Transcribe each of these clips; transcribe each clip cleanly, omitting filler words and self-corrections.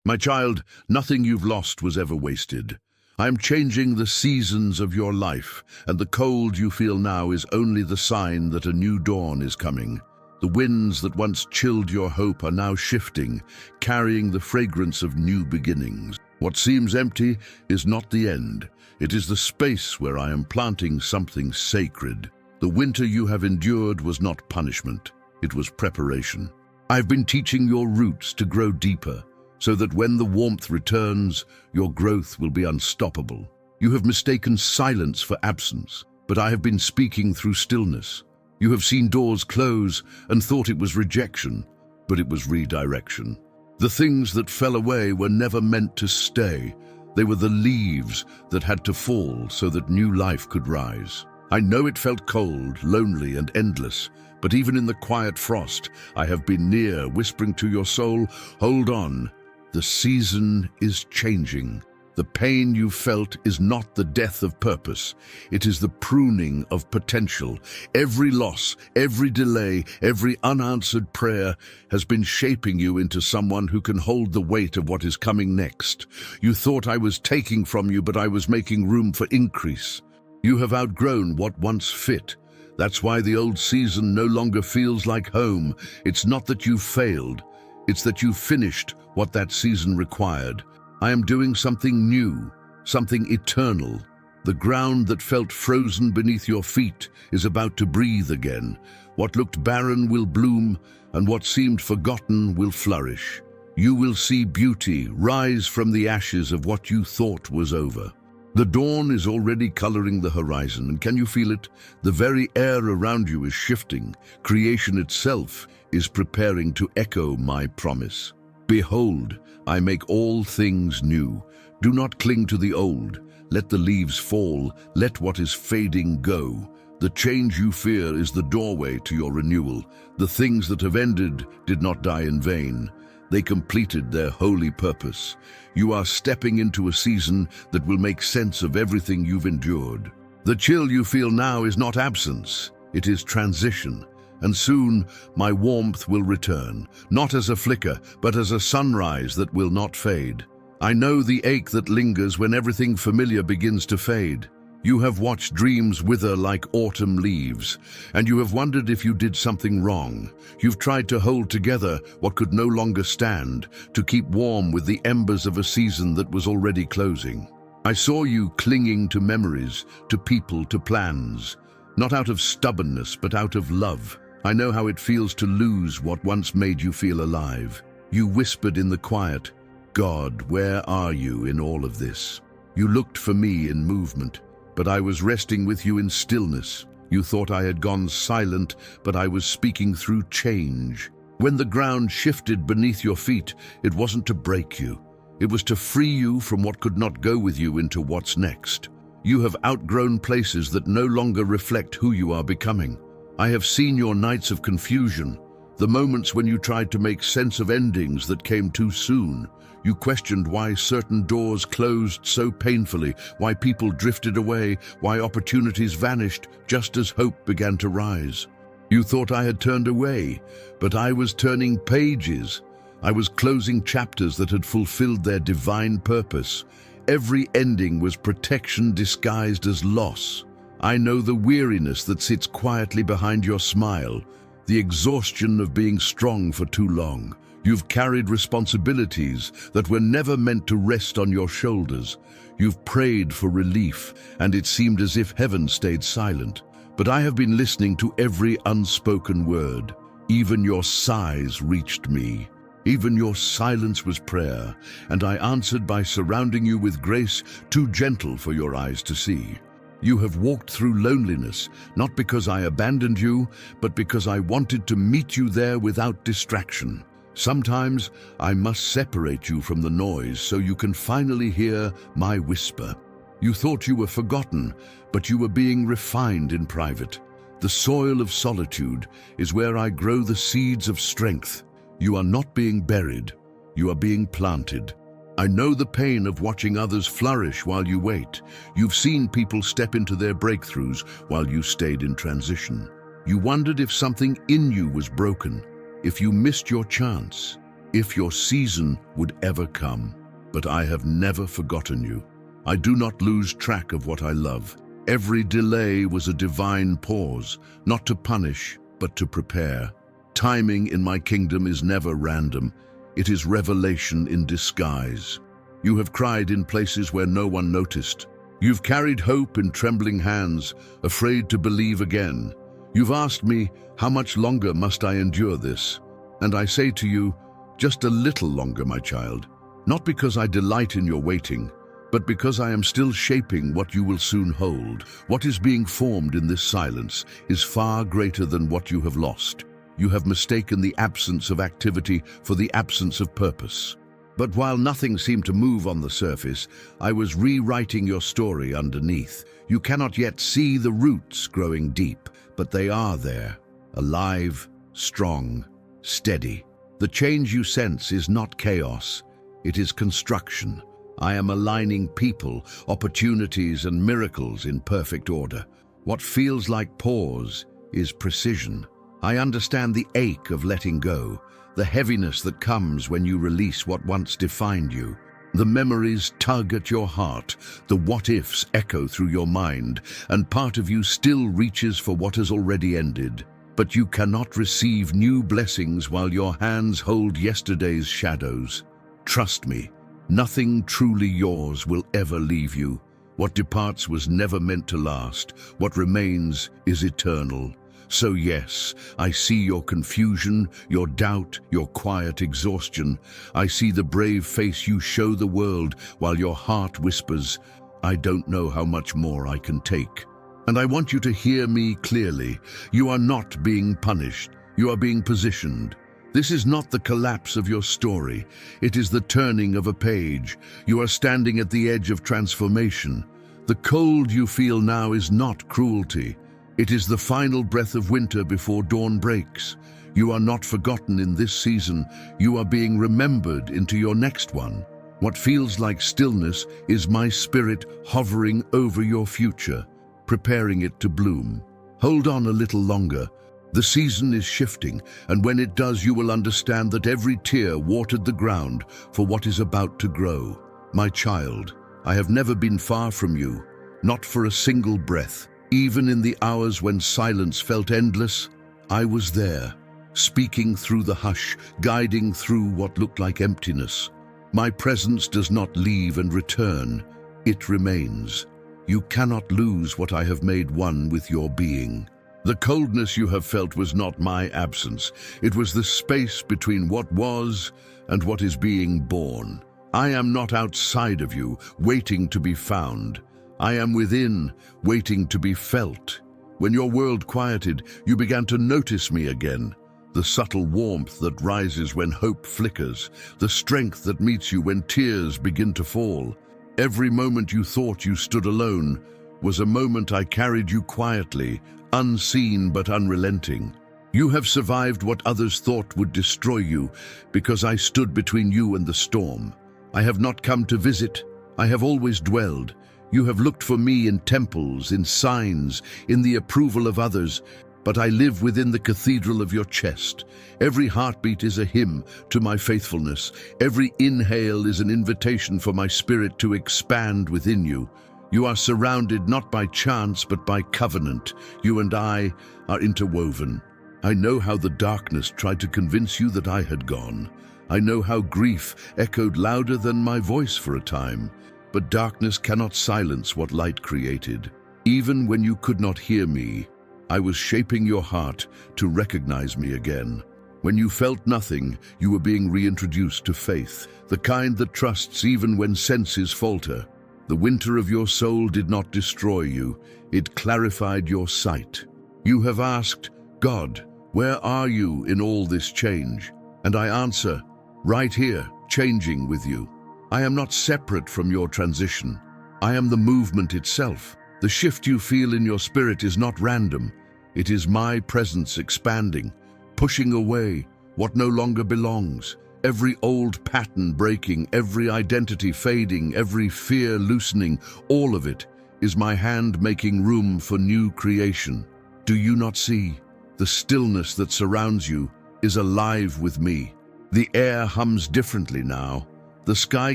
My child, nothing you've lost was ever wasted. I am changing the seasons of your life, and the cold you feel now is only the sign that a new dawn is coming. The winds that once chilled your hope are now shifting, carrying the fragrance of new beginnings. What seems empty is not the end. It is the space where I am planting something sacred. The winter you have endured was not punishment. It was preparation. I've been teaching your roots to grow deeper, so that when the warmth returns, your growth will be unstoppable. You have mistaken silence for absence, but I have been speaking through stillness. You have seen doors close and thought it was rejection, but it was redirection. The things that fell away were never meant to stay. They were the leaves that had to fall so that new life could rise. I know it felt cold, lonely, and endless, but even in the quiet frost, I have been near, whispering to your soul, hold on. The season is changing. The pain you felt is not the death of purpose. It is the pruning of potential. Every loss, every delay, every unanswered prayer has been shaping you into someone who can hold the weight of what is coming next. You thought I was taking from you, but I was making room for increase. You have outgrown what once fit. That's why the old season no longer feels like home. It's not that you failed. It's that you finished what that season required. I am doing something new, something eternal. The ground that felt frozen beneath your feet is about to breathe again. What looked barren will bloom, and what seemed forgotten will flourish. You will see beauty rise from the ashes of what you thought was over. The dawn is already coloring the horizon, and can you feel it? The very air around you is shifting. Creation itself is preparing to echo my promise. Behold, I make all things new. Do not cling to the old. Let the leaves fall. Let what is fading go. The change you fear is the doorway to your renewal. The things that have ended did not die in vain. They completed their holy purpose. You are stepping into a season that will make sense of everything you've endured. The chill you feel now is not absence. It is transition. And soon my warmth will return, not as a flicker, but as a sunrise that will not fade. I know the ache that lingers when everything familiar begins to fade. You have watched dreams wither like autumn leaves, and you have wondered if you did something wrong. You've tried to hold together what could no longer stand, to keep warm with the embers of a season that was already closing. I saw you clinging to memories, to people, to plans, not out of stubbornness, but out of love. I know how it feels to lose what once made you feel alive. You whispered in the quiet, God, where are you in all of this? You looked for me in movement, but I was resting with you in stillness. You thought I had gone silent, but I was speaking through change. When the ground shifted beneath your feet, it wasn't to break you. It was to free you from what could not go with you into what's next. You have outgrown places that no longer reflect who you are becoming. I have seen your nights of confusion, the moments when you tried to make sense of endings that came too soon. You questioned why certain doors closed so painfully, why people drifted away, why opportunities vanished just as hope began to rise. You thought I had turned away, but I was turning pages. I was closing chapters that had fulfilled their divine purpose. Every ending was protection disguised as loss. I know the weariness that sits quietly behind your smile, the exhaustion of being strong for too long. You've carried responsibilities that were never meant to rest on your shoulders. You've prayed for relief, and it seemed as if heaven stayed silent. But I have been listening to every unspoken word. Even your sighs reached me. Even your silence was prayer, and I answered by surrounding you with grace too gentle for your eyes to see. You have walked through loneliness, not because I abandoned you, but because I wanted to meet you there without distraction. Sometimes I must separate you from the noise so you can finally hear my whisper. You thought you were forgotten, but you were being refined in private. The soil of solitude is where I grow the seeds of strength. You are not being buried, you are being planted. I know the pain of watching others flourish while you wait. You've seen people step into their breakthroughs while you stayed in transition. You wondered if something in you was broken, if you missed your chance. if your season would ever come. But I have never forgotten you. I do not lose track of what I love. Every delay was a divine pause, not to punish, but to prepare. Timing in my kingdom is never random. It is revelation in disguise. You have cried in places where no one noticed. You've carried hope in trembling hands, afraid to believe again. You've asked me, how much longer must I endure this? And I say to you, just a little longer, my child. Not because I delight in your waiting, but because I am still shaping what you will soon hold. What is being formed in this silence is far greater than what you have lost. You have mistaken the absence of activity for the absence of purpose. But while nothing seemed to move on the surface, I was rewriting your story underneath. You cannot yet see the roots growing deep, but they are there, alive, strong, steady. The change you sense is not chaos, it is construction. I am aligning people, opportunities, and miracles in perfect order. What feels like pause is precision. I understand the ache of letting go, the heaviness that comes when you release what once defined you. The memories tug at your heart, the what-ifs echo through your mind, and part of you still reaches for what has already ended. But you cannot receive new blessings while your hands hold yesterday's shadows. Trust me, nothing truly yours will ever leave you. What departs was never meant to last. What remains is eternal. So yes, I see your confusion, your doubt, your quiet exhaustion. I see the brave face you show the world while your heart whispers, I don't know how much more I can take. And I want you to hear me clearly. You are not being punished. You are being positioned. This is not the collapse of your story. It is the turning of a page. You are standing at the edge of transformation. The cold you feel now is not cruelty. It is the final breath of winter before dawn breaks. You are not forgotten in this season. You are being remembered into your next one. What feels like stillness is my spirit hovering over your future, preparing it to bloom. Hold on a little longer. The season is shifting, and when it does, you will understand that every tear watered the ground for what is about to grow. My child, I have never been far from you, not for a single breath. Even in the hours when silence felt endless, I was there, speaking through the hush, guiding through what looked like emptiness. My presence does not leave and return, it remains. You cannot lose what I have made one with your being. The coldness you have felt was not my absence. It was the space between what was and what is being born. I am not outside of you, waiting to be found. I am within, waiting to be felt. When your world quieted, you began to notice me again. The subtle warmth that rises when hope flickers, the strength that meets you when tears begin to fall. Every moment you thought you stood alone was a moment I carried you quietly, unseen but unrelenting. You have survived what others thought would destroy you because I stood between you and the storm. I have not come to visit, I have always dwelled. You have looked for me in temples, in signs, in the approval of others, but I live within the cathedral of your chest. Every heartbeat is a hymn to my faithfulness. Every inhale is an invitation for my spirit to expand within you. You are surrounded not by chance but by covenant. You and I are interwoven. I know how the darkness tried to convince you that I had gone. I know how grief echoed louder than my voice for a time. But darkness cannot silence what light created. Even when you could not hear me, I was shaping your heart to recognize me again. When you felt nothing, you were being reintroduced to faith, the kind that trusts even when senses falter. The winter of your soul did not destroy you, it clarified your sight. You have asked, God, where are you in all this change? And I answer, right here, changing with you. I am not separate from your transition. I am the movement itself. The shift you feel in your spirit is not random. It is my presence expanding, pushing away what no longer belongs. Every old pattern breaking, every identity fading, every fear loosening, all of it is my hand making room for new creation. Do you not see? The stillness that surrounds you is alive with me. The air hums differently now. The sky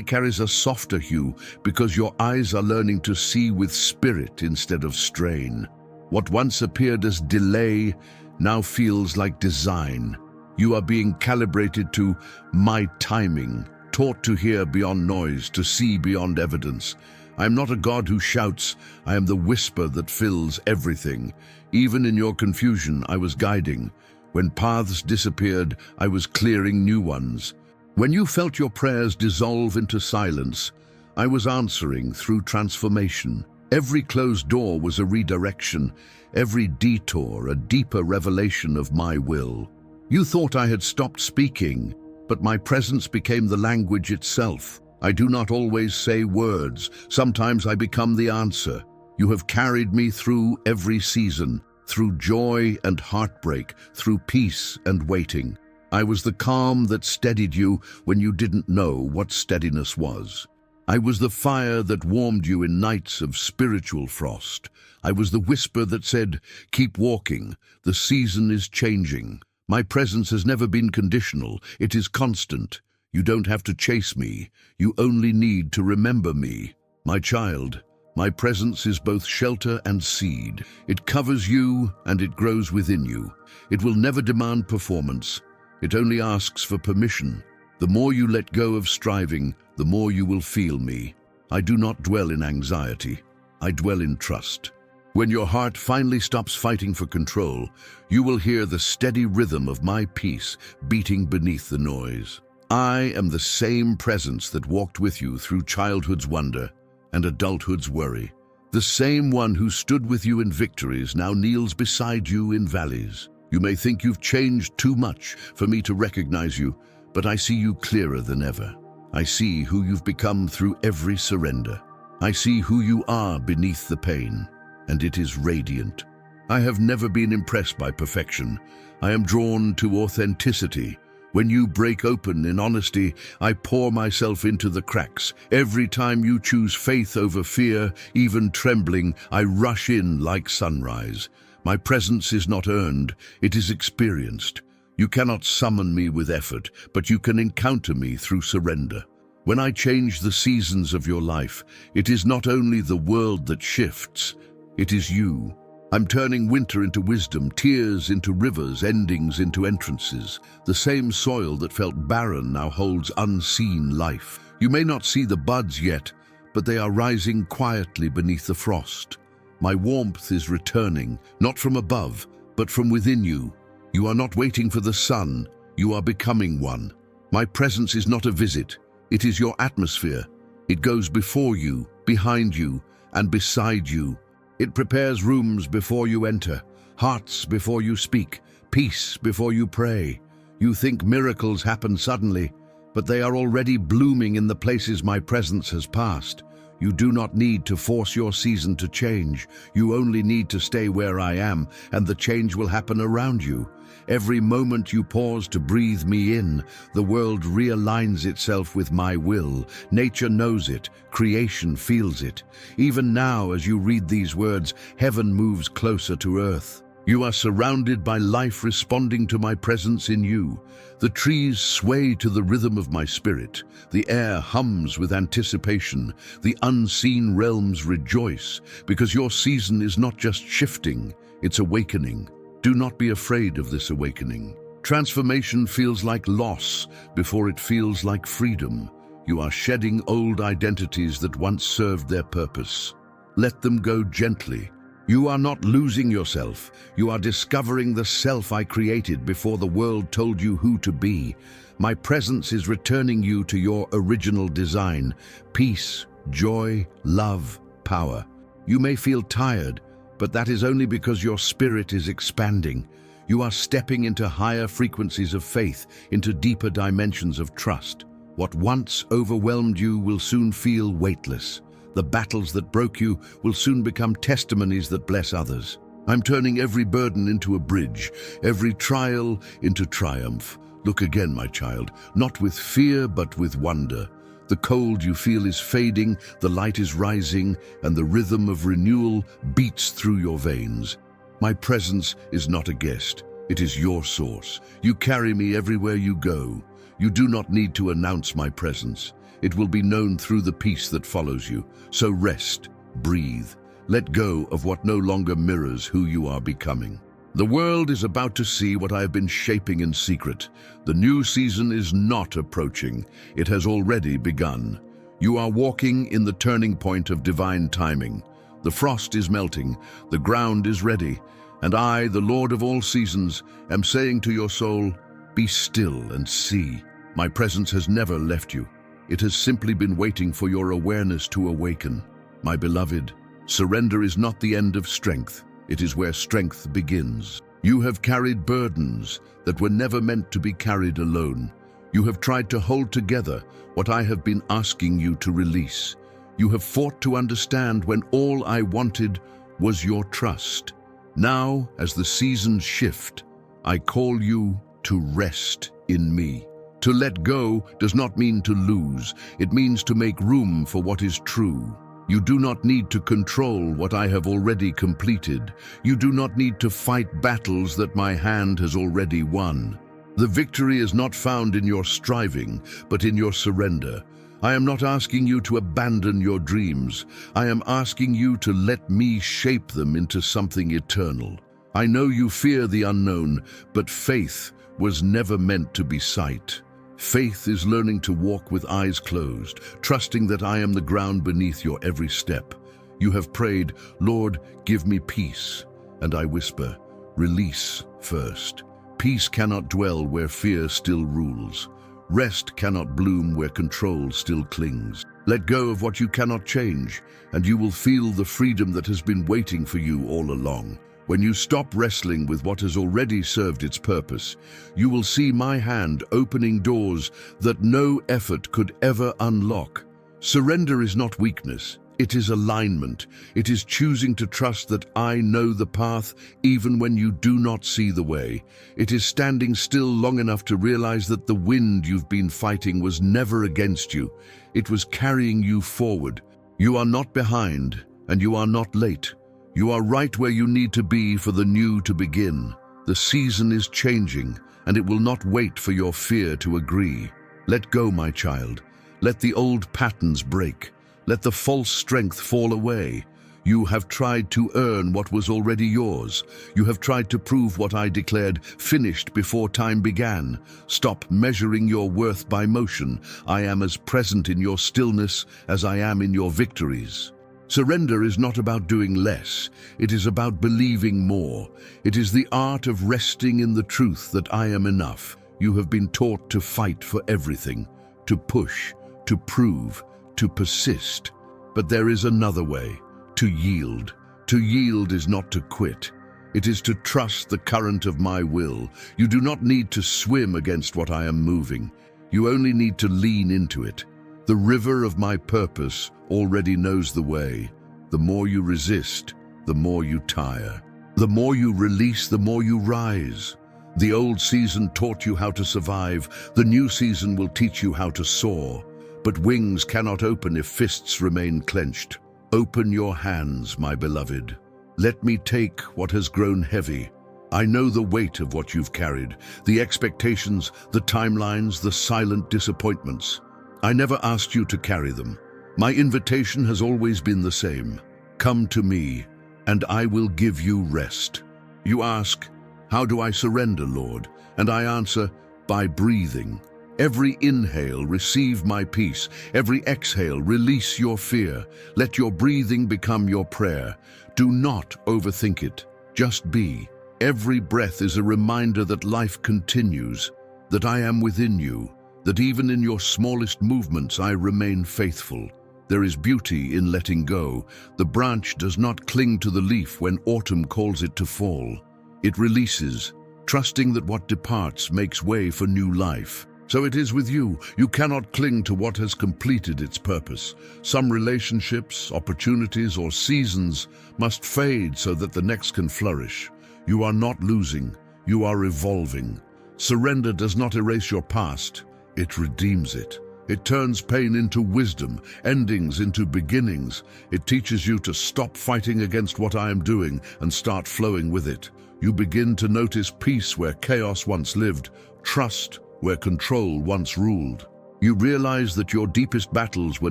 carries a softer hue because your eyes are learning to see with spirit instead of strain. What once appeared as delay now feels like design. You are being calibrated to my timing, taught to hear beyond noise, to see beyond evidence. I am not a God who shouts, I am the whisper that fills everything. Even in your confusion, I was guiding. When paths disappeared, I was clearing new ones. When you felt your prayers dissolve into silence, I was answering through transformation. Every closed door was a redirection, every detour a deeper revelation of my will. You thought I had stopped speaking, but my presence became the language itself. I do not always say words. Sometimes I become the answer. You have carried me through every season, through joy and heartbreak, through peace and waiting. I was the calm that steadied you when you didn't know what steadiness was. I was the fire that warmed you in nights of spiritual frost. I was the whisper that said, keep walking, the season is changing. My presence has never been conditional, it is constant. You don't have to chase me, you only need to remember me. My child, my presence is both shelter and seed. It covers you and it grows within you. It will never demand performance. It only asks for permission. The more you let go of striving, the more you will feel me. I do not dwell in anxiety. I dwell in trust. When your heart finally stops fighting for control, you will hear the steady rhythm of my peace beating beneath the noise. I am the same presence that walked with you through childhood's wonder and adulthood's worry. The same one who stood with you in victories now kneels beside you in valleys. You may think you've changed too much for me to recognize you, but I see you clearer than ever. I see who you've become through every surrender. I see who you are beneath the pain, and it is radiant. I have never been impressed by perfection. I am drawn to authenticity. When you break open in honesty, I pour myself into the cracks. Every time you choose faith over fear, even trembling, I rush in like sunrise. My presence is not earned, it is experienced. You cannot summon me with effort, but you can encounter me through surrender. When I change the seasons of your life, it is not only the world that shifts, it is you. I'm turning winter into wisdom, tears into rivers, endings into entrances. The same soil that felt barren now holds unseen life. You may not see the buds yet, but they are rising quietly beneath the frost. My warmth is returning, not from above, but from within you. You are not waiting for the sun, you are becoming one. My presence is not a visit, it is your atmosphere. It goes before you, behind you, and beside you. It prepares rooms before you enter, hearts before you speak, peace before you pray. You think miracles happen suddenly, but they are already blooming in the places my presence has passed. You do not need to force your season to change. You only need to stay where I am, and the change will happen around you. Every moment you pause to breathe me in, the world realigns itself with my will. Nature knows it, creation feels it. Even now, as you read these words, heaven moves closer to earth. You are surrounded by life responding to my presence in you. The trees sway to the rhythm of my spirit. The air hums with anticipation. The unseen realms rejoice, because your season is not just shifting, it's awakening. Do not be afraid of this awakening. Transformation feels like loss before it feels like freedom. You are shedding old identities that once served their purpose. Let them go gently. You are not losing yourself. You are discovering the self I created before the world told you who to be. My presence is returning you to your original design: peace, joy, love, power. You may feel tired, but that is only because your spirit is expanding. You are stepping into higher frequencies of faith, into deeper dimensions of trust. What once overwhelmed you will soon feel weightless. The battles that broke you will soon become testimonies that bless others. I'm turning every burden into a bridge, every trial into triumph. Look again, my child, not with fear but with wonder. The cold you feel is fading, the light is rising, and the rhythm of renewal beats through your veins. My presence is not a guest, it is your source. You carry me everywhere you go. You do not need to announce my presence. It will be known through the peace that follows you. So rest, breathe, let go of what no longer mirrors who you are becoming. The world is about to see what I have been shaping in secret. The new season is not approaching. It has already begun. You are walking in the turning point of divine timing. The frost is melting, the ground is ready, and I, the Lord of all seasons, am saying to your soul, be still and see. My presence has never left you. It has simply been waiting for your awareness to awaken. My beloved, surrender is not the end of strength. It is where strength begins. You have carried burdens that were never meant to be carried alone. You have tried to hold together what I have been asking you to release. You have fought to understand when all I wanted was your trust. Now, as the seasons shift, I call you to rest in me. To let go does not mean to lose. It means to make room for what is true. You do not need to control what I have already completed. You do not need to fight battles that my hand has already won. The victory is not found in your striving, but in your surrender. I am not asking you to abandon your dreams. I am asking you to let me shape them into something eternal. I know you fear the unknown, but faith was never meant to be sight. Faith is learning to walk with eyes closed, trusting that I am the ground beneath your every step. You have prayed, Lord, give me peace. And I whisper, release first. Peace cannot dwell where fear still rules. Rest cannot bloom where control still clings. Let go of what you cannot change, and you will feel the freedom that has been waiting for you all along. When you stop wrestling with what has already served its purpose, you will see my hand opening doors that no effort could ever unlock. Surrender is not weakness. It is alignment. It is choosing to trust that I know the path even when you do not see the way. It is standing still long enough to realize that the wind you've been fighting was never against you. It was carrying you forward. You are not behind, and you are not late. You are right where you need to be for the new to begin. The season is changing, and it will not wait for your fear to agree. Let go, my child. Let the old patterns break. Let the false strength fall away. You have tried to earn what was already yours. You have tried to prove what I declared finished before time began. Stop measuring your worth by motion. I am as present in your stillness as I am in your victories. Surrender is not about doing less. It is about believing more. It is the art of resting in the truth that I am enough. You have been taught to fight for everything, to push, to prove, to persist. But there is another way, to yield. To yield is not to quit. It is to trust the current of my will. You do not need to swim against what I am moving. You only need to lean into it. The river of my purpose already knows the way. The more you resist, the more you tire. The more you release, the more you rise. The old season taught you how to survive. The new season will teach you how to soar. But wings cannot open if fists remain clenched. Open your hands, my beloved. Let me take what has grown heavy. I know the weight of what you've carried, the expectations, the timelines, the silent disappointments. I never asked you to carry them. My invitation has always been the same. Come to me, and I will give you rest. You ask, how do I surrender, Lord? And I answer, by breathing. Every inhale, receive my peace. Every exhale, release your fear. Let your breathing become your prayer. Do not overthink it. Just be. Every breath is a reminder that life continues, that I am within you, that even in your smallest movements I remain faithful. There is beauty in letting go. The branch does not cling to the leaf when autumn calls it to fall. It releases, trusting that what departs makes way for new life. So it is with you. You cannot cling to what has completed its purpose. Some relationships, opportunities, or seasons must fade so that the next can flourish. You are not losing. You are evolving. Surrender does not erase your past. It redeems it. It turns pain into wisdom, endings into beginnings. It teaches you to stop fighting against what I am doing and start flowing with it. You begin to notice peace where chaos once lived, trust where control once ruled. You realize that your deepest battles were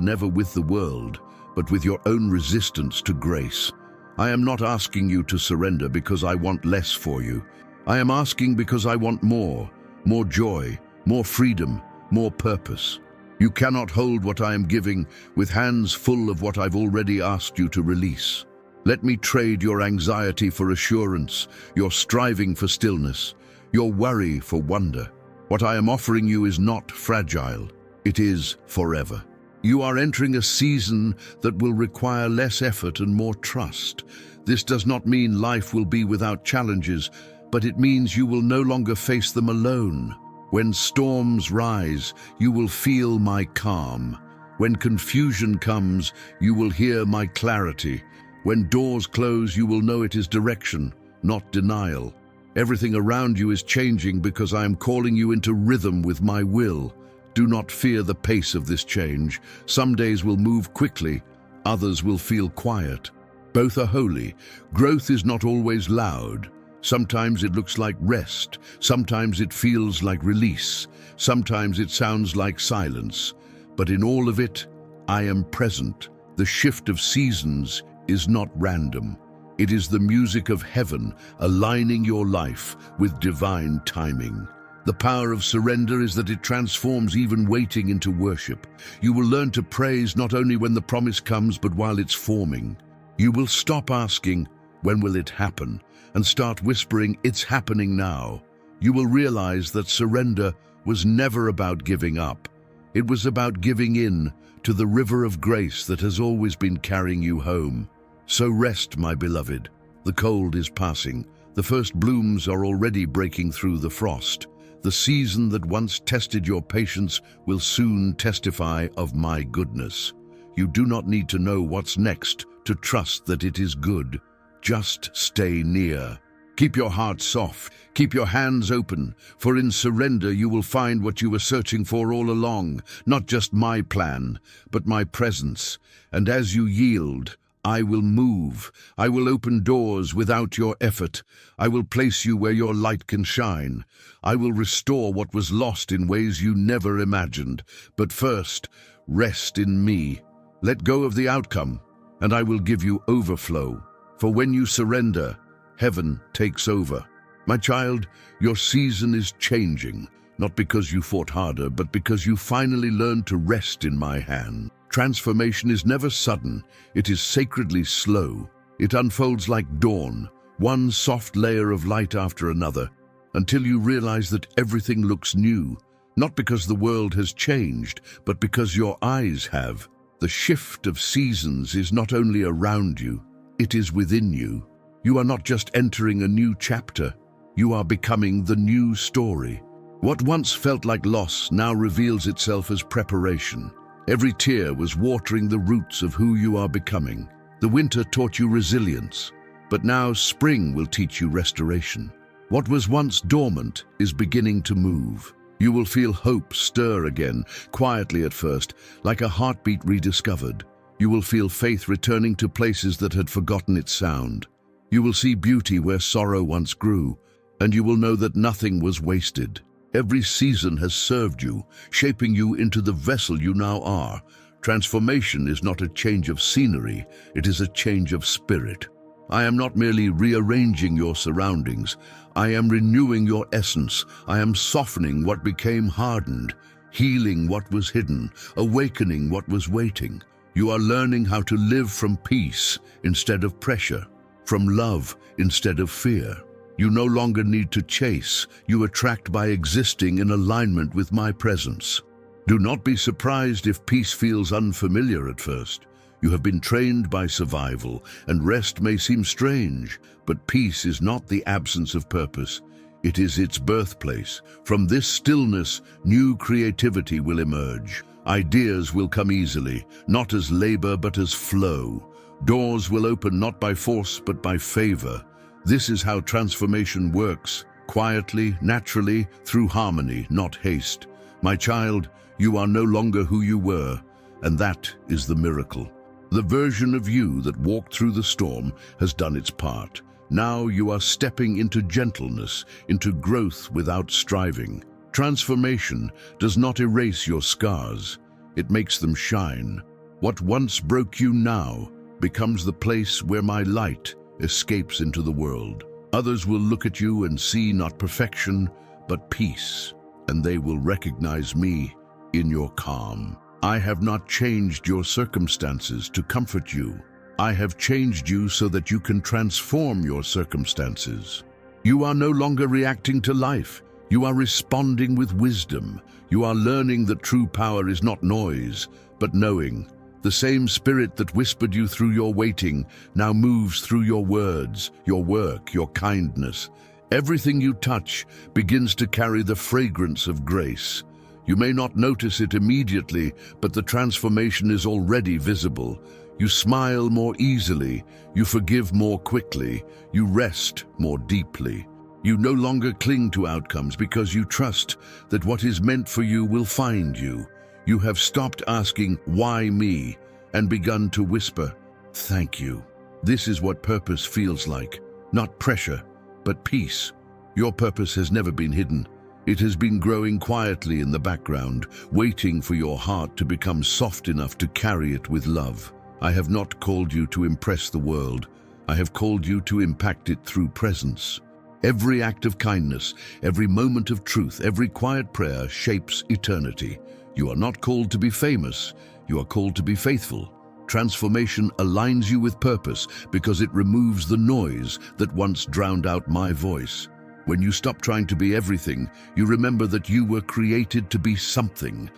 never with the world, but with your own resistance to grace. I am not asking you to surrender because I want less for you. I am asking because I want more joy, more freedom, more purpose. You cannot hold what I am giving with hands full of what I've already asked you to release. Let me trade your anxiety for assurance, your striving for stillness, your worry for wonder. What I am offering you is not fragile, it is forever. You are entering a season that will require less effort and more trust. This does not mean life will be without challenges, but it means you will no longer face them alone. When storms rise, you will feel my calm. When confusion comes, you will hear my clarity. When doors close, you will know it is direction, not denial. Everything around you is changing because I am calling you into rhythm with my will. Do not fear the pace of this change. Some days will move quickly, others will feel quiet. Both are holy. Growth is not always loud. Sometimes it looks like rest. Sometimes it feels like release. Sometimes it sounds like silence. But in all of it, I am present. The shift of seasons is not random. It is the music of heaven aligning your life with divine timing. The power of surrender is that it transforms even waiting into worship. You will learn to praise not only when the promise comes, but while it's forming. You will stop asking, "When will it happen?" and start whispering, "It's happening now." You will realize that surrender was never about giving up. It was about giving in to the river of grace that has always been carrying you home. So rest, my beloved. The cold is passing. The first blooms are already breaking through the frost. The season that once tested your patience will soon testify of my goodness. You do not need to know what's next to trust that it is good. Just stay near. Keep your heart soft. Keep your hands open, for in surrender you will find what you were searching for all along, not just my plan, but my presence. And as you yield, I will move. I will open doors without your effort. I will place you where your light can shine. I will restore what was lost in ways you never imagined. But first, rest in me. Let go of the outcome, and I will give you overflow. For when you surrender, heaven takes over. My child, your season is changing, not because you fought harder, but because you finally learned to rest in my hand. Transformation is never sudden, it is sacredly slow. It unfolds like dawn, one soft layer of light after another, until you realize that everything looks new, not because the world has changed, but because your eyes have. The shift of seasons is not only around you, it is within you. You are not just entering a new chapter, you are becoming the new story. What once felt like loss now reveals itself as preparation. Every tear was watering the roots of who you are becoming. The winter taught you resilience, but now spring will teach you restoration. What was once dormant is beginning to move. You will feel hope stir again, quietly at first, like a heartbeat rediscovered. You will feel faith returning to places that had forgotten its sound. You will see beauty where sorrow once grew, and you will know that nothing was wasted. Every season has served you, shaping you into the vessel you now are. Transformation is not a change of scenery, it is a change of spirit. I am not merely rearranging your surroundings, I am renewing your essence. I am softening what became hardened, healing what was hidden, awakening what was waiting. You are learning how to live from peace instead of pressure, from love instead of fear. You no longer need to chase, you attract by existing in alignment with my presence. Do not be surprised if peace feels unfamiliar at first. You have been trained by survival, and rest may seem strange, but peace is not the absence of purpose. It is its birthplace. From this stillness, new creativity will emerge. Ideas will come easily, not as labor but as flow. Doors will open not by force but by favor. This is how transformation works, quietly, naturally, through harmony, not haste. My child, you are no longer who you were, and that is the miracle. The version of you that walked through the storm has done its part. Now you are stepping into gentleness, into growth without striving. Transformation does not erase your scars. It makes them shine. What once broke you now becomes the place where my light escapes into the world. Others will look at you and see not perfection, but peace, and they will recognize me in your calm. I have not changed your circumstances to comfort you. I have changed you so that you can transform your circumstances. You are no longer reacting to life. You are responding with wisdom. You are learning that true power is not noise, but knowing. The same spirit that whispered you through your waiting now moves through your words, your work, your kindness. Everything you touch begins to carry the fragrance of grace. You may not notice it immediately, but the transformation is already visible. You smile more easily, you forgive more quickly, you rest more deeply. You no longer cling to outcomes because you trust that what is meant for you will find you. You have stopped asking, "Why me?" and begun to whisper, "Thank you." This is what purpose feels like. Not pressure, but peace. Your purpose has never been hidden. It has been growing quietly in the background, waiting for your heart to become soft enough to carry it with love. I have not called you to impress the world. I have called you to impact it through presence. Every act of kindness, every moment of truth, every quiet prayer shapes eternity. You are not called to be famous. You are called to be faithful. Transformation aligns you with purpose because it removes the noise that once drowned out my voice. When you stop trying to be everything, you remember that you were created to be something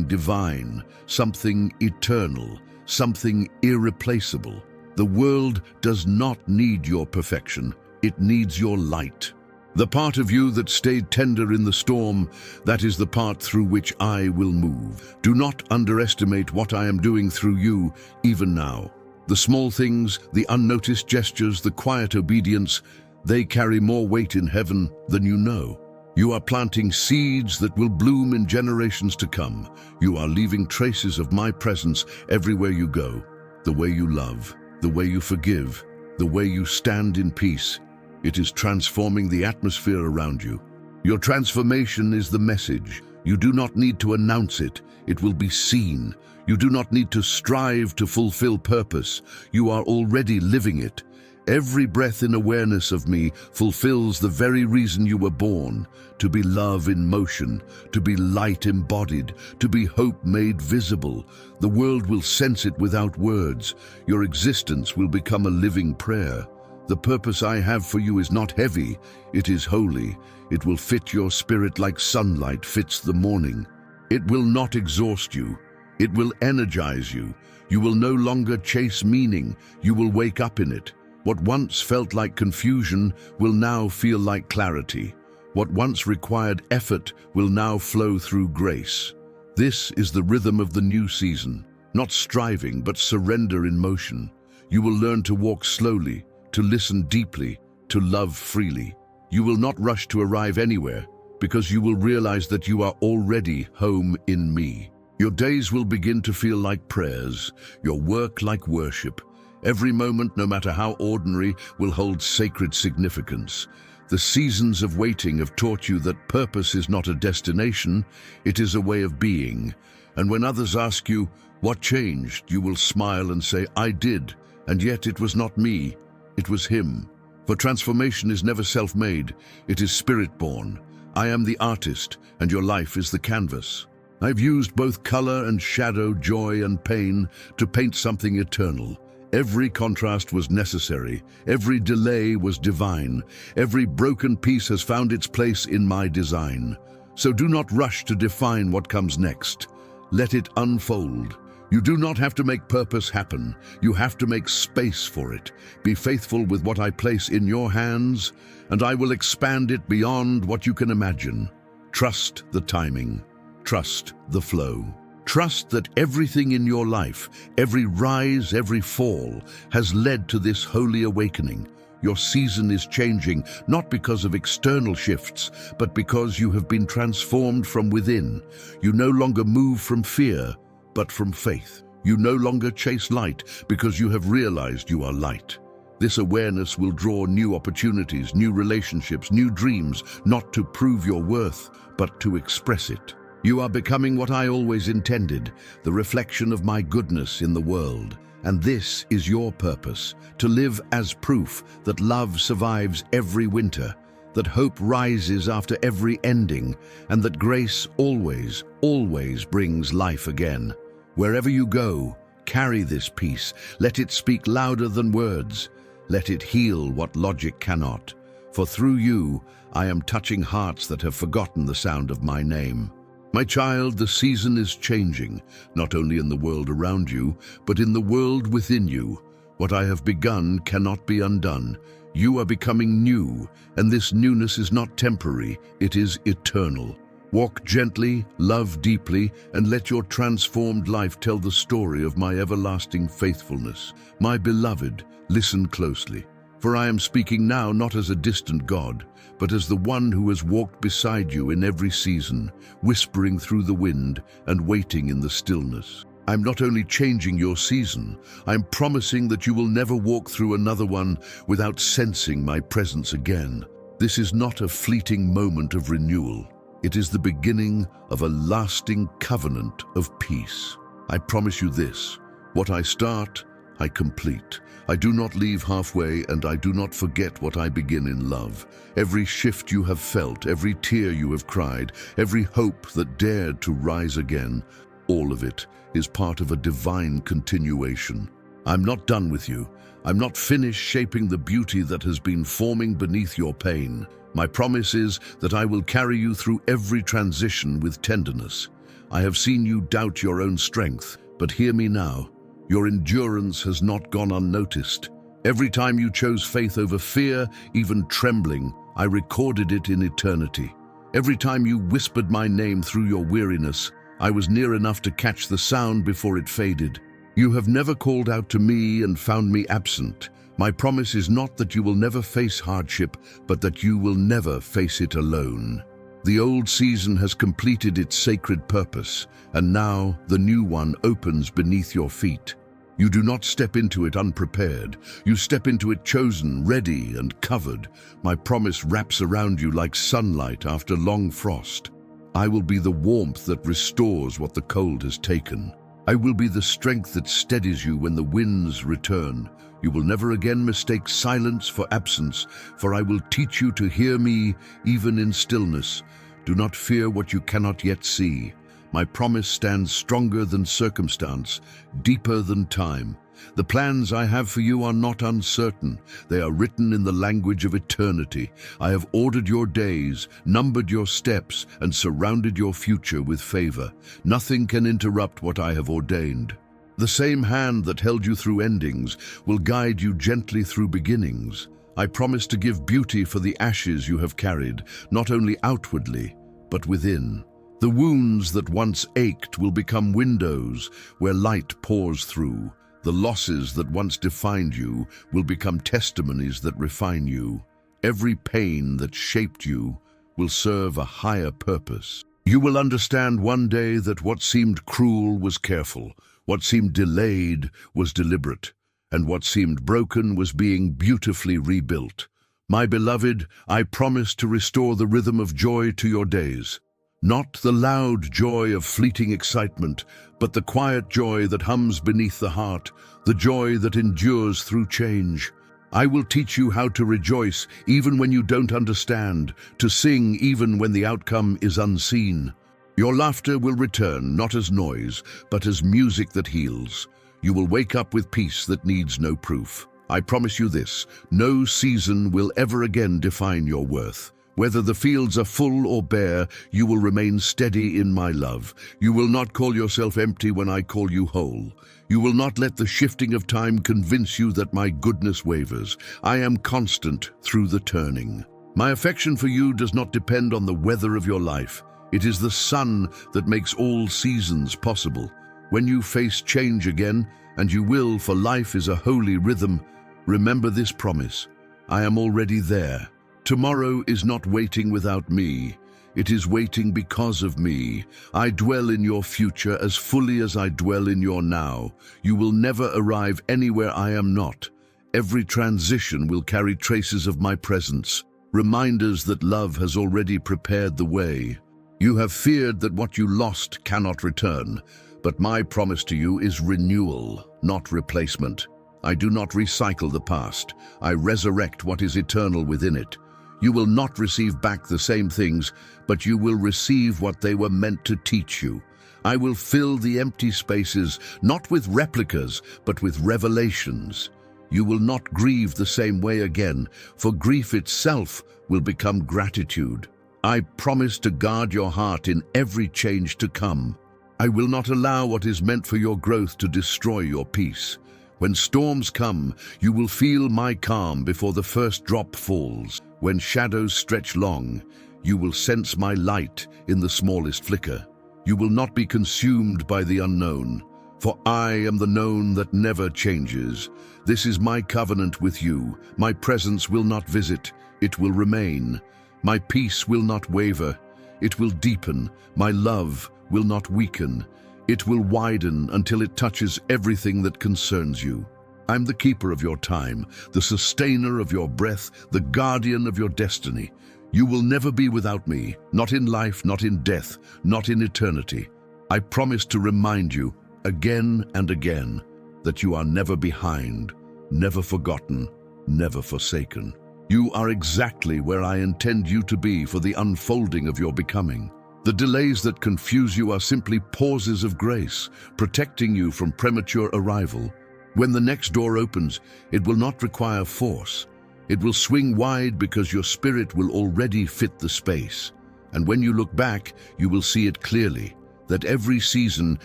divine, something eternal, something irreplaceable. The world does not need your perfection. It needs your light. The part of you that stayed tender in the storm, that is the part through which I will move. Do not underestimate what I am doing through you, even now. The small things, the unnoticed gestures, the quiet obedience, they carry more weight in heaven than you know. You are planting seeds that will bloom in generations to come. You are leaving traces of my presence everywhere you go. The way you love, the way you forgive, the way you stand in peace. It is transforming the atmosphere around you. Your transformation is the message. You do not need to announce it. It will be seen. You do not need to strive to fulfill purpose. You are already living it. Every breath in awareness of me fulfills the very reason you were born, to be love in motion, to be light embodied, to be hope made visible. The world will sense it without words. Your existence will become a living prayer. The purpose I have for you is not heavy, it is holy. It will fit your spirit like sunlight fits the morning. It will not exhaust you. It will energize you. You will no longer chase meaning. You will wake up in it. What once felt like confusion will now feel like clarity. What once required effort will now flow through grace. This is the rhythm of the new season. Not striving, but surrender in motion. You will learn to walk slowly, to listen deeply, to love freely. You will not rush to arrive anywhere, because you will realize that you are already home in me. Your days will begin to feel like prayers, your work like worship. Every moment, no matter how ordinary, will hold sacred significance. The seasons of waiting have taught you that purpose is not a destination, it is a way of being. And when others ask you, "What changed?" you will smile and say, "I did, and yet it was not me, it was him." For transformation is never self-made, it is spirit-born. I am the artist, and your life is the canvas. I've used both color and shadow, joy and pain, to paint something eternal. Every contrast was necessary, every delay was divine, every broken piece has found its place in my design. So do not rush to define what comes next. Let it unfold. You do not have to make purpose happen, you have to make space for it. Be faithful with what I place in your hands, and I will expand it beyond what you can imagine. Trust the timing, trust the flow. Trust that everything in your life, every rise, every fall, has led to this holy awakening. Your season is changing, not because of external shifts, but because you have been transformed from within. You no longer move from fear, but from faith. You no longer chase light because you have realized you are light. This awareness will draw new opportunities, new relationships, new dreams, not to prove your worth, but to express it. You are becoming what I always intended, the reflection of my goodness in the world. And this is your purpose, to live as proof that love survives every winter, that hope rises after every ending, and that grace always, always brings life again. Wherever you go, carry this peace. Let it speak louder than words. Let it heal what logic cannot. For through you, I am touching hearts that have forgotten the sound of my name. My child, the season is changing, not only in the world around you, but in the world within you. What I have begun cannot be undone. You are becoming new, and this newness is not temporary, it is eternal. Walk gently, love deeply, and let your transformed life tell the story of my everlasting faithfulness. My beloved, listen closely, for I am speaking now not as a distant God, but as the one who has walked beside you in every season, whispering through the wind and waiting in the stillness. I'm not only changing your season, I'm promising that you will never walk through another one without sensing my presence again. This is not a fleeting moment of renewal. It is the beginning of a lasting covenant of peace. I promise you this: what I start, I complete. I do not leave halfway, and I do not forget what I begin in love. Every shift you have felt, every tear you have cried, every hope that dared to rise again, all of it is part of a divine continuation. I'm not done with you. I'm not finished shaping the beauty that has been forming beneath your pain. My promise is that I will carry you through every transition with tenderness. I have seen you doubt your own strength, but hear me now. Your endurance has not gone unnoticed. Every time you chose faith over fear, even trembling, I recorded it in eternity. Every time you whispered my name through your weariness, I was near enough to catch the sound before it faded. You have never called out to me and found me absent. My promise is not that you will never face hardship, but that you will never face it alone. The old season has completed its sacred purpose, and now the new one opens beneath your feet. You do not step into it unprepared. You step into it chosen, ready, and covered. My promise wraps around you like sunlight after long frost. I will be the warmth that restores what the cold has taken. I will be the strength that steadies you when the winds return. You will never again mistake silence for absence, for I will teach you to hear me even in stillness. Do not fear what you cannot yet see. My promise stands stronger than circumstance, deeper than time. The plans I have for you are not uncertain. They are written in the language of eternity. I have ordered your days, numbered your steps, and surrounded your future with favor. Nothing can interrupt what I have ordained. The same hand that held you through endings will guide you gently through beginnings. I promise to give beauty for the ashes you have carried, not only outwardly, but within. The wounds that once ached will become windows where light pours through. The losses that once defined you will become testimonies that refine you. Every pain that shaped you will serve a higher purpose. You will understand one day that what seemed cruel was careful, what seemed delayed was deliberate, and what seemed broken was being beautifully rebuilt. My beloved, I promise to restore the rhythm of joy to your days. Not the loud joy of fleeting excitement, but the quiet joy that hums beneath the heart, the joy that endures through change. I will teach you how to rejoice even when you don't understand, to sing even when the outcome is unseen. Your laughter will return not as noise, but as music that heals. You will wake up with peace that needs no proof. I promise you this: no season will ever again define your worth. Whether the fields are full or bare, you will remain steady in my love. You will not call yourself empty when I call you whole. You will not let the shifting of time convince you that my goodness wavers. I am constant through the turning. My affection for you does not depend on the weather of your life. It is the sun that makes all seasons possible. When you face change again, and you will, for life is a holy rhythm, remember this promise: I am already there. Tomorrow is not waiting without me. It is waiting because of me. I dwell in your future as fully as I dwell in your now. You will never arrive anywhere I am not. Every transition will carry traces of my presence, reminders that love has already prepared the way. You have feared that what you lost cannot return, but my promise to you is renewal, not replacement. I do not recycle the past. I resurrect what is eternal within it. You will not receive back the same things, but you will receive what they were meant to teach you. I will fill the empty spaces, not with replicas, but with revelations. You will not grieve the same way again, for grief itself will become gratitude. I promise to guard your heart in every change to come. I will not allow what is meant for your growth to destroy your peace. When storms come, you will feel my calm before the first drop falls. When shadows stretch long, you will sense my light in the smallest flicker. You will not be consumed by the unknown, for I am the known that never changes. This is my covenant with you. My presence will not visit, it will remain. My peace will not waver, it will deepen. My love will not weaken, it will widen until it touches everything that concerns you. I'm the keeper of your time, the sustainer of your breath, the guardian of your destiny. You will never be without me, not in life, not in death, not in eternity. I promise to remind you, again and again, that you are never behind, never forgotten, never forsaken. You are exactly where I intend you to be for the unfolding of your becoming. The delays that confuse you are simply pauses of grace, protecting you from premature arrival. When the next door opens, it will not require force. It will swing wide because your spirit will already fit the space. And when you look back, you will see it clearly, that every season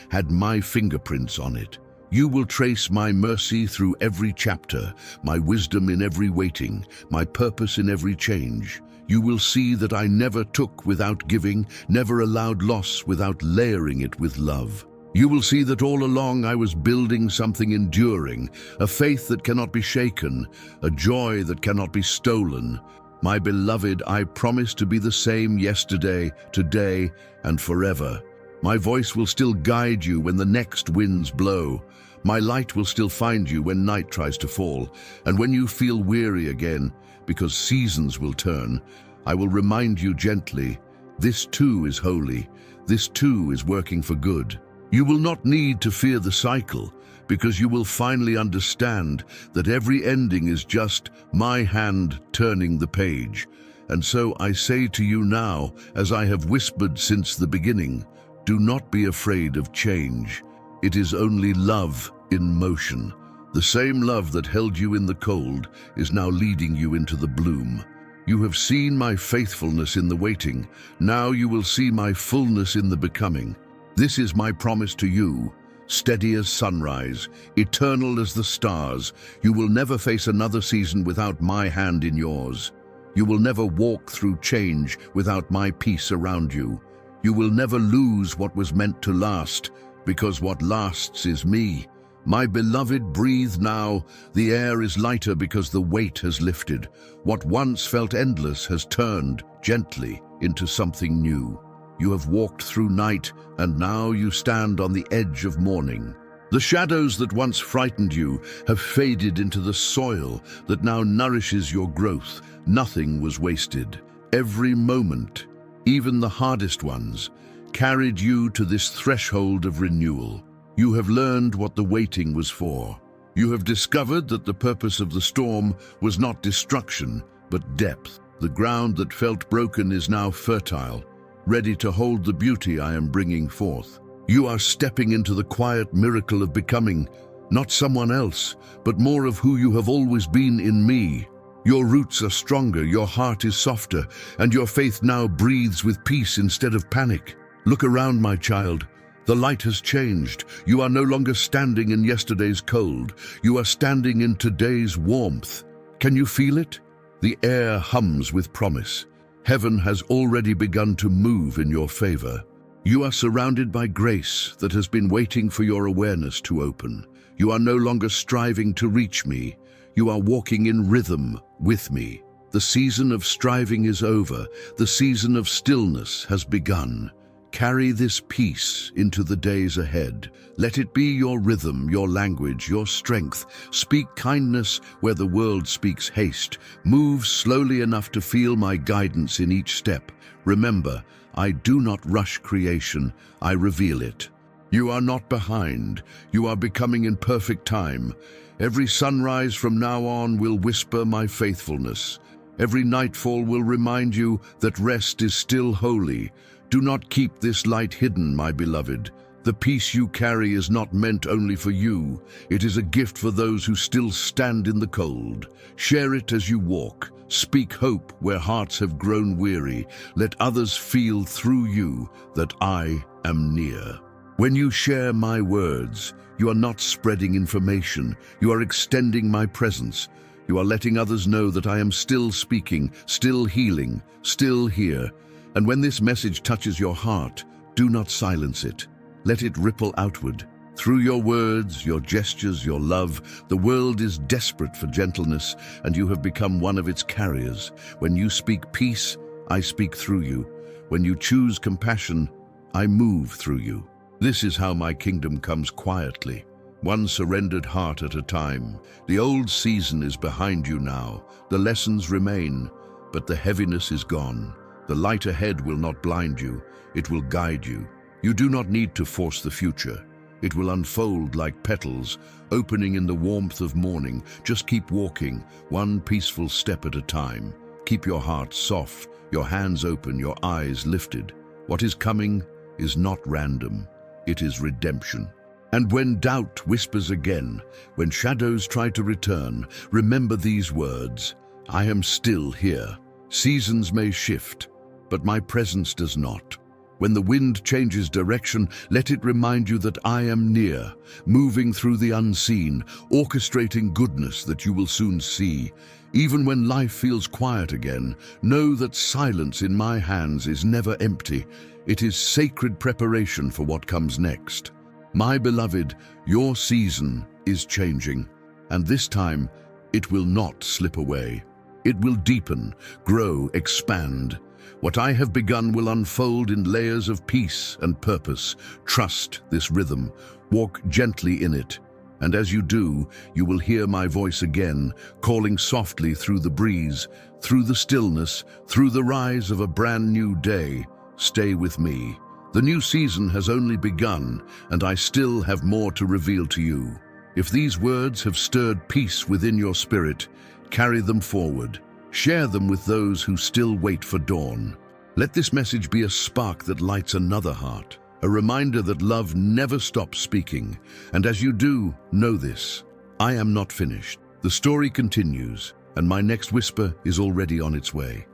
had my fingerprints on it. You will trace my mercy through every chapter, my wisdom in every waiting, my purpose in every change. You will see that I never took without giving, never allowed loss without layering it with love. You will see that all along I was building something enduring, a faith that cannot be shaken, a joy that cannot be stolen. My beloved, I promise to be the same yesterday, today, and forever. My voice will still guide you when the next winds blow. My light will still find you when night tries to fall. And when you feel weary again, because seasons will turn, I will remind you gently, this too is holy, this too is working for good. You will not need to fear the cycle, because you will finally understand that every ending is just my hand turning the page. And so I say to you now, as I have whispered since the beginning, do not be afraid of change. It is only love in motion. The same love that held you in the cold is now leading you into the bloom. You have seen my faithfulness in the waiting. Now you will see my fullness in the becoming. This is my promise to you, steady as sunrise, eternal as the stars. You will never face another season without my hand in yours. You will never walk through change without my peace around you. You will never lose what was meant to last, because what lasts is me. My beloved, breathe now. The air is lighter because the weight has lifted. What once felt endless has turned gently into something new. You have walked through night, and now you stand on the edge of morning. The shadows that once frightened you have faded into the soil that now nourishes your growth. Nothing was wasted. Every moment, even the hardest ones, carried you to this threshold of renewal. You have learned what the waiting was for. You have discovered that the purpose of the storm was not destruction, but depth. The ground that felt broken is now fertile, ready to hold the beauty I am bringing forth. You are stepping into the quiet miracle of becoming, not someone else, but more of who you have always been in me. Your roots are stronger, your heart is softer, and your faith now breathes with peace instead of panic. Look around, my child. The light has changed. You are no longer standing in yesterday's cold. You are standing in today's warmth. Can you feel it? The air hums with promise. Heaven has already begun to move in your favor. You are surrounded by grace that has been waiting for your awareness to open. You are no longer striving to reach me. You are walking in rhythm with me. The season of striving is over. The season of stillness has begun. Carry this peace into the days ahead. Let it be your rhythm, your language, your strength. Speak kindness where the world speaks haste. Move slowly enough to feel my guidance in each step. Remember, I do not rush creation, I reveal it. You are not behind. You are becoming in perfect time. Every sunrise from now on will whisper my faithfulness. Every nightfall will remind you that rest is still holy. Do not keep this light hidden, my beloved. The peace you carry is not meant only for you. It is a gift for those who still stand in the cold. Share it as you walk. Speak hope where hearts have grown weary. Let others feel through you that I am near. When you share my words, you are not spreading information. You are extending my presence. You are letting others know that I am still speaking, still healing, still here. And when this message touches your heart, do not silence it. Let it ripple outward. Through your words, your gestures, your love, the world is desperate for gentleness, and you have become one of its carriers. When you speak peace, I speak through you. When you choose compassion, I move through you. This is how my kingdom comes quietly, one surrendered heart at a time. The old season is behind you now. The lessons remain, but the heaviness is gone. The light ahead will not blind you, it will guide you. You do not need to force the future. It will unfold like petals, opening in the warmth of morning. Just keep walking, one peaceful step at a time. Keep your heart soft, your hands open, your eyes lifted. What is coming is not random, it is redemption. And when doubt whispers again, when shadows try to return, remember these words: I am still here. Seasons may shift, but my presence does not. When the wind changes direction, let it remind you that I am near, moving through the unseen, orchestrating goodness that you will soon see. Even when life feels quiet again, know that silence in my hands is never empty. It is sacred preparation for what comes next. My beloved, your season is changing, and this time it will not slip away. It will deepen, grow, expand. What I have begun will unfold in layers of peace and purpose. Trust this rhythm. Walk gently in it. And as you do, you will hear my voice again, calling softly through the breeze, through the stillness, through the rise of a brand new day. Stay with me. The new season has only begun, and I still have more to reveal to you. If these words have stirred peace within your spirit, carry them forward. Share them with those who still wait for dawn. Let this message be a spark that lights another heart, a reminder that love never stops speaking. And as you do, know this: I am not finished. The story continues, and my next whisper is already on its way.